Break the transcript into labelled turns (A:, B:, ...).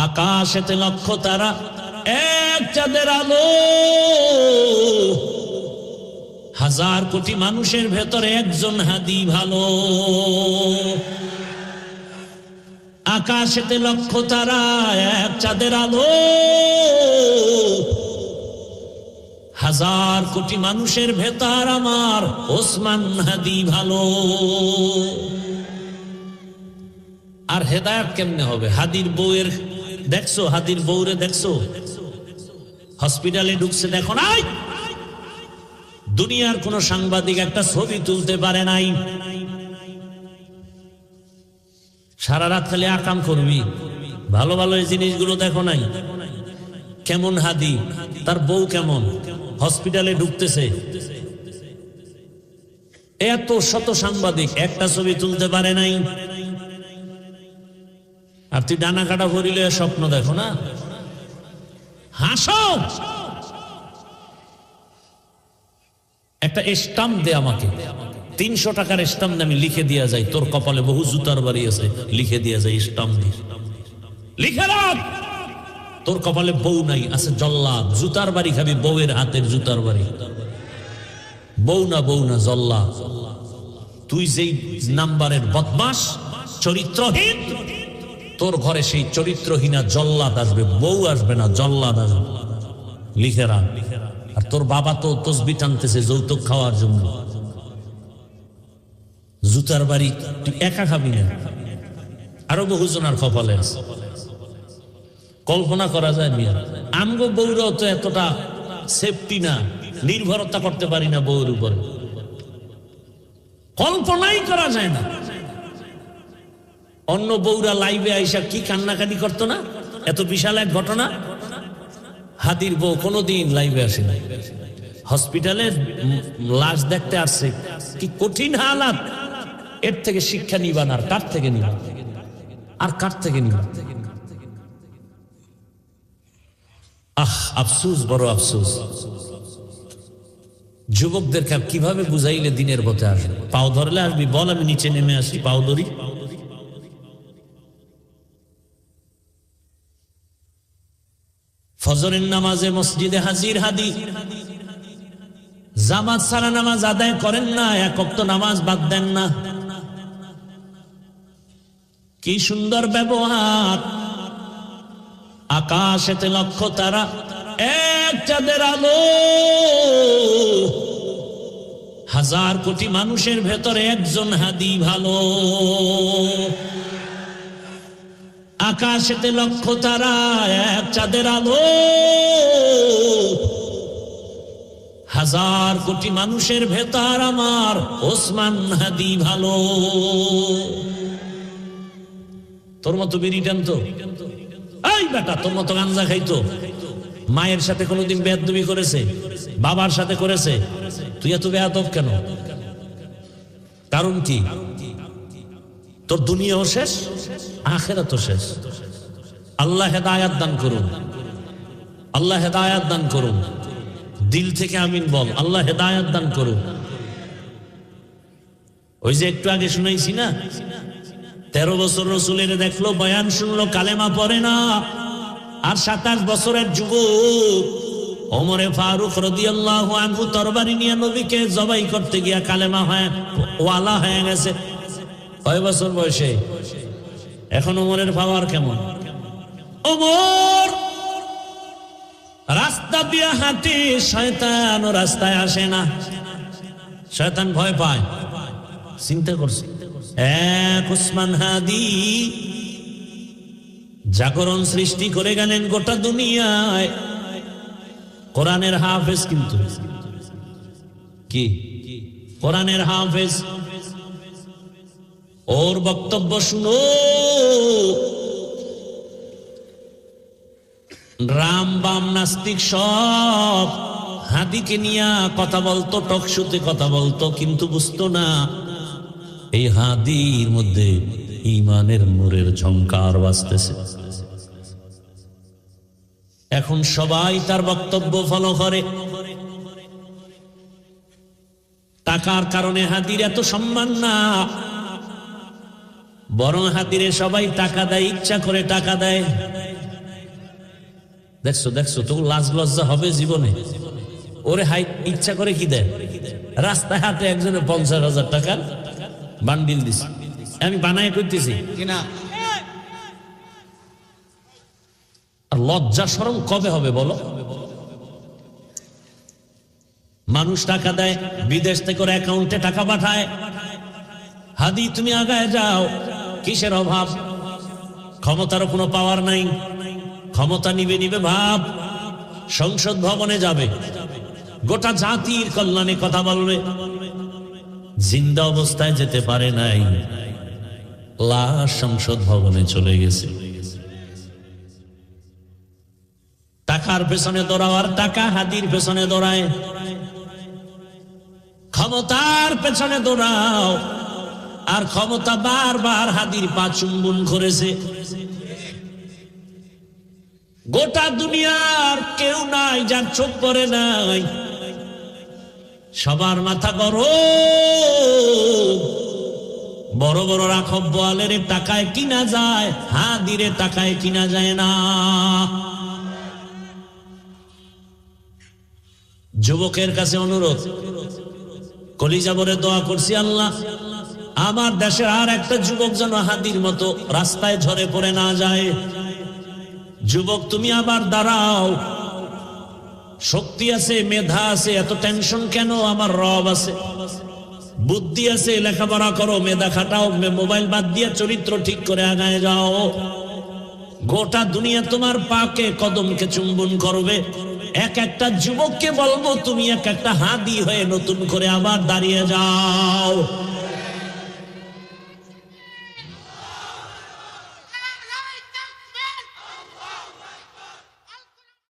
A: আকাশেতে লক্ষ তারা, এক চাঁদের আলো। হাজার কোটি মানুষের ভেতরে একজন হাদি ভালো। আকাশেতে লক্ষ তারা, এক চাঁদের আলো। হাজার কোটি মানুষের ভেতর আমার ওসমান হাদি ভালো। আর হেদায়েত কেমনে হবে? হাদির বউয়ের দেখছো, হাদির বউরে দেখছো? হসপিটালে ঢুকছে, দেখো নাই? দুনিয়ার কোন সাংবাদিক একটা ছবি তুলতে পারে নাই। সারা রাত খালি আকাম করবি, ভালো ভালো এই জিনিসগুলো দেখো নাই? কেমন হাদি, তার বউ কেমন, হসপিটালে ঢুকতেছে, এত শত সাংবাদিক একটা ছবি তুলতে পারে নাই। আর তুই ডানা কাটা ভরিলে স্বপ্ন দেখো না? হাসো। একটা স্টাম্প দে আমাকে, 300 টাকার স্টাম্প আমি লিখে দিয়া যায়, তোর কপালে বহু জুতার বাড়ি আছে, লিখে দিয়া যায় স্টাম্প দিয়ে, লিখে রাখ। তোর কপালে বউ নাই, আছে জল্লাদ, জুতার বাড়ি খাবি, বউয়ের হাতের জুতার বাড়ি। বউ না জল্লাদ। তুই যেই নাম্বারের বদমাস, চরিত্রহীন, তোর ঘরে সেই চরিত্রহীনা জল্লাদ আসবে, বউ আসবে না, জল্লাদ আসবে। লিখে রাখ। আর তোর বাবা তো তসবি টানতেছে যৌতুক খাওয়ার জন্য। জুতার বাড়ি তুই একা খাবি না, আরো বহুজনার কপালে আছে। কল্পনা করা যায় মিয়া, আমগো বউরাও তো এতটা সেফটি না, নির্ভরতা করতে পারি না বউর উপরে, কল্পনাই করা যায় না। অন্য বউরা লাইভে আইসা কি কান্নাকাটি করতো না, এত বিশাল এক ঘটনা। হাদির বউ কোনোদিন লাইভে আসে না, হসপিটালে লাশ দেখতে আসছে, কি কঠিন হালাত। এর থেকে শিক্ষা নিবান, আর কার থেকে নিবান, আর কার থেকে নিবান? আফসুস, বড় আফসুস। যুবকদেরকে কিভাবে বুঝাইলে দিনের পথে আসবে? পাও ধরলে আসবি, বল আমি নিচে নেমে আসি, পাও ধরি। ফজরের নামাজে মসজিদে হাজির হাদি, জামাত ছাড়া নামাজ আদায় করেন না, এক ওয়াক্ত নামাজ বাদ দেন না। কি সুন্দর ব্যবহার। আকাশেতে লক্ষ তারা, এক চাঁদের আলো। হাজার কোটি মানুষের ভেতরে একজন হাদি ভালো। আকাশেতে লক্ষ তারা, এক চাঁদের আলো। হাজার কোটি মানুষের ভেতর আমার ওসমান হাদি ভালো। তোর মতো বিড়ি টানতো, এই বেটা তোর মতো গাঞ্জা খাইতো, মায়ের সাথে কোনোদিন বেয়াদবি করেছে, বাবার সাথে করেছে, তুই এত বেয়াদব কেন? কারণ কি? তোর দুনিয়াও শেষ, আখিরাতও শেষ। আল্লাহ হেদায়াত দান করুন, আল্লাহ হেদায়াত দান করুন। দিল থেকে আমিন বল, আল্লাহ হেদায়াত দান করুন। ওই যে একটু আগে শুনাইছি না, 13 বছর রসুলের দেখলো, বয়ান শুনলো, কালেমা পড়ে না। আর 27 বছরের যুবক ওমরে ফারুক রাদিয়াল্লাহু আনহু তরবারি নিয়ে নবীকে জবাই করতে গিয়া কালেমা হয় ওয়ালা হয়ে গেছে। কয় বছর বয়সে? এখন ওমরের পাওয়ার কেমন? ওমর রাস্তা দিয়ে হাঁটে, শয়তান ও রাস্তায় আসে না, শয়তান ভয় পায়। চিন্তা করছে, এক ওসমান হাদি জাগরণ সৃষ্টি করে গেলেন গোটা দুনিয়ায়। কোরআনের হাফেজ, কিন্তু কি কোরআনের হাফেজ। ওর বক্তব্য শুনো। রাম বাম নাস্তিক সব হাদিকে নিয়ে কথা বলতো, টকশোতে কথা বলতো, কিন্তু বুঝতো না এই হাদির মধ্যে ঈমানের নূরের ঝংকার বাজতেছে। এখন সবাই তার বক্তব্য ফলো করে। টাকার কারণে হাদির এত সম্মান না, বরং হাদিরে সবাই টাকা দেয়, ইচ্ছা করে টাকা দেয়। দেখছো দেখছো তো লাজ লজ্জা হবে জীবনে। ওরে হাই ইচ্ছা করে কি দেয়, রাস্তায় হাতে একজনে 50,000 টাকার বান্ডিল দিছে, আমি বানায় করতেছি
B: কিনা
A: আর লজ্জা শরম কবে হবে বলো? মানুষ টাকা দেয়, বিদেশ থেকে ওর অ্যাকাউন্টে টাকা পাঠায়, হাদি তুমি আগায় যাও, কিসের অভাব? ক্ষমতারও কোনো পাওয়ার নাই, ক্ষমতা নিবে নিবে ভাব, সংসদ ভবনে যাবে, গোটা জাতির কল্যাণে কথা বলবে, জিন্দা অবস্থায় যেতে পারে নাই, লাশ সংসদ ভবনে চলে গেছে। টাকার পেছনে দৌড়াও আর টাকা হাদির পেছনে দৌড়ায়, ক্ষমতার পেছনে দৌড়াও আর ক্ষমতা বারবার হাদির পা চুম্বন করেছে। গোটা দুনিয়ার কেউ নাই যার চোখ পড়ে নাই, সবার মাথা গরম। বড় বড় রাখব বোয়ালের টাকায় কিনা যায়, হাদিরে টাকায় কিনা যায় না। যুবকের কাছে অনুরোধ, কলিজা ভরে দোয়া করছি, আল্লাহ আমার দেশের আর একটা যুবক যেন হাদির মতো রাস্তায় ঝরে পড়ে না যায়। যুবক তুমি আবার দাঁড়াও, শক্তি আছে, মেধা আছে, এত টেনশন কেন? আমার রব আছে, বুদ্ধি আছে, লেখাপড়া করো, মেধা খাটাও, মোবাইল বাদ দিয়ে চরিত্র ঠিক করে আগায় যাও। গোটা দুনিয়া তোমার পাকে কদমকে চুম্বন করবে। এক একটা যুবককে বলবো তুমি এক একটা হাদি হয়ে নতুন করে আবার দাঁড়িয়ে যাও।